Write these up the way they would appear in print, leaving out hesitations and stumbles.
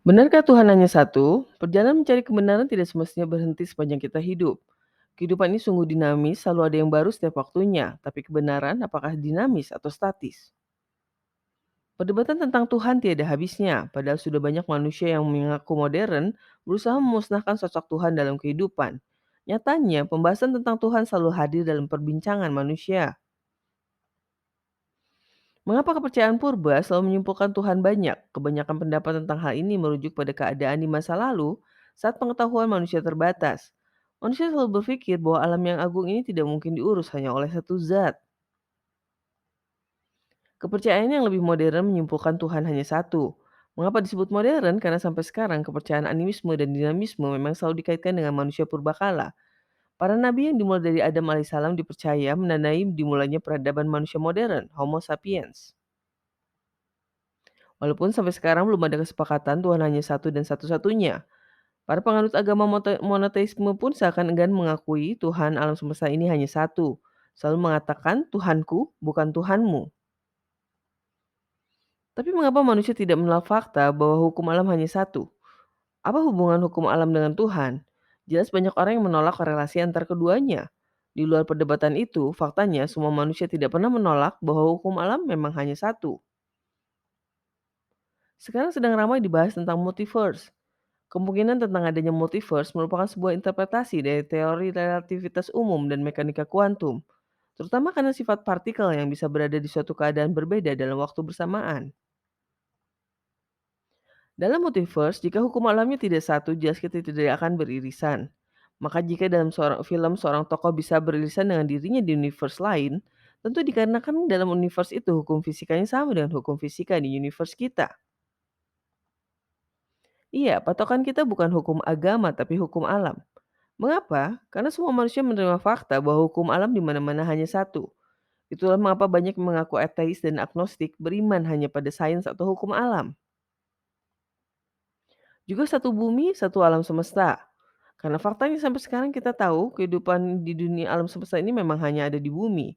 Benarkah Tuhan hanya satu? Perjalanan mencari kebenaran tidak semestinya berhenti sepanjang kita hidup. Kehidupan ini sungguh dinamis, selalu ada yang baru setiap waktunya. Tapi kebenaran apakah dinamis atau statis? Perdebatan tentang Tuhan tiada habisnya, padahal sudah banyak manusia yang mengaku modern berusaha memusnahkan sosok Tuhan dalam kehidupan. Nyatanya, pembahasan tentang Tuhan selalu hadir dalam perbincangan manusia. Mengapa kepercayaan purba selalu menyimpulkan Tuhan banyak? Kebanyakan pendapat tentang hal ini merujuk pada keadaan di masa lalu saat pengetahuan manusia terbatas. Manusia selalu berpikir bahwa alam yang agung ini tidak mungkin diurus hanya oleh satu zat. Kepercayaan yang lebih modern menyimpulkan Tuhan hanya satu. Mengapa disebut modern? Karena sampai sekarang kepercayaan animisme dan dinamisme memang selalu dikaitkan dengan manusia purbakala. Para nabi yang dimulai dari Adam alaihissalam dipercaya menandai dimulainya peradaban manusia modern, Homo sapiens. Walaupun sampai sekarang belum ada kesepakatan Tuhan hanya satu dan satu-satunya. Para penganut agama monoteisme pun seakan enggan mengakui Tuhan alam semesta ini hanya satu. Selalu mengatakan Tuhanku bukan Tuhanmu. Tapi mengapa manusia tidak menolak fakta bahwa hukum alam hanya satu? Apa hubungan hukum alam dengan Tuhan? Jelas banyak orang yang menolak korelasi antar keduanya. Di luar perdebatan itu, faktanya semua manusia tidak pernah menolak bahwa hukum alam memang hanya satu. Sekarang sedang ramai dibahas tentang multiverse. Kemungkinan tentang adanya multiverse merupakan sebuah interpretasi dari teori relativitas umum dan mekanika kuantum, terutama karena sifat partikel yang bisa berada di suatu keadaan berbeda dalam waktu bersamaan. Dalam multiverse, jika hukum alamnya tidak satu, jelas kita tidak akan beririsan. Maka jika dalam seorang film seorang tokoh bisa beririsan dengan dirinya di universe lain, tentu dikarenakan dalam universe itu hukum fisikanya sama dengan hukum fisika di universe kita. Iya, patokan kita bukan hukum agama tapi hukum alam. Mengapa? Karena semua manusia menerima fakta bahwa hukum alam di mana-mana hanya satu. Itulah mengapa banyak yang mengaku ateis dan agnostik beriman hanya pada sains atau hukum alam. Juga satu bumi, satu alam semesta. Karena faktanya sampai sekarang kita tahu kehidupan di dunia alam semesta ini memang hanya ada di bumi.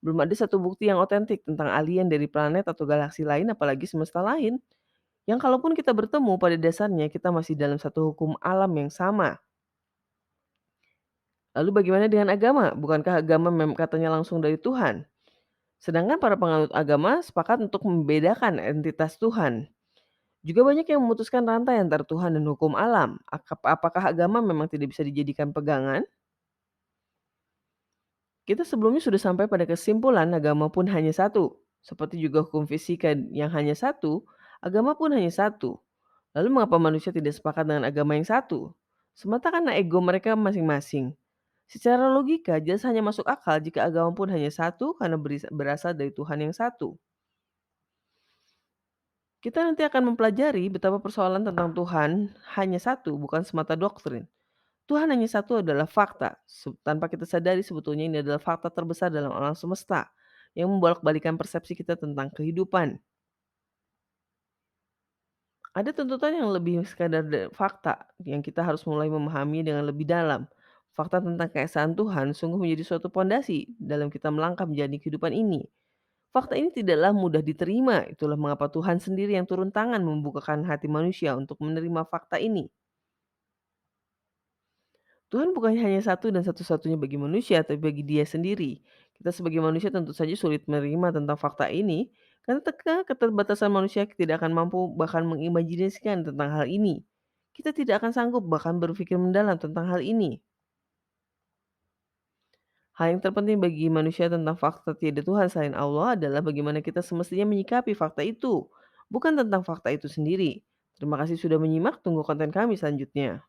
Belum ada satu bukti yang otentik tentang alien dari planet atau galaksi lain apalagi semesta lain. Yang kalaupun kita bertemu pada dasarnya kita masih dalam satu hukum alam yang sama. Lalu bagaimana dengan agama? Bukankah agama katanya langsung dari Tuhan? Sedangkan para penganut agama sepakat untuk membedakan entitas Tuhan. Juga banyak yang memutuskan rantai antara Tuhan dan hukum alam. Apakah agama memang tidak bisa dijadikan pegangan? Kita sebelumnya sudah sampai pada kesimpulan agama pun hanya satu. Seperti juga hukum fisika yang hanya satu, agama pun hanya satu. Lalu mengapa manusia tidak sepakat dengan agama yang satu? Semata karena ego mereka masing-masing. Secara logika, jelas hanya masuk akal jika agama pun hanya satu karena berasal dari Tuhan yang satu. Kita nanti akan mempelajari betapa persoalan tentang Tuhan hanya satu, bukan semata doktrin. Tuhan hanya satu adalah fakta. Tanpa kita sadari sebetulnya ini adalah fakta terbesar dalam alam semesta yang membolak-balikan persepsi kita tentang kehidupan. Ada tuntutan yang lebih sekadar fakta yang kita harus mulai memahami dengan lebih dalam. Fakta tentang keesaan Tuhan sungguh menjadi suatu pondasi dalam kita melangkah menjalani kehidupan ini. Fakta ini tidaklah mudah diterima, itulah mengapa Tuhan sendiri yang turun tangan membukakan hati manusia untuk menerima fakta ini. Tuhan bukan hanya satu dan satu-satunya bagi manusia, tapi bagi dia sendiri. Kita sebagai manusia tentu saja sulit menerima tentang fakta ini, karena keterbatasan manusia tidak akan mampu bahkan mengimajinasikan tentang hal ini. Kita tidak akan sanggup bahkan berpikir mendalam tentang hal ini. Hal yang terpenting bagi manusia tentang fakta tiada Tuhan selain Allah adalah bagaimana kita semestinya menyikapi fakta itu, bukan tentang fakta itu sendiri. Terima kasih sudah menyimak, tunggu konten kami selanjutnya.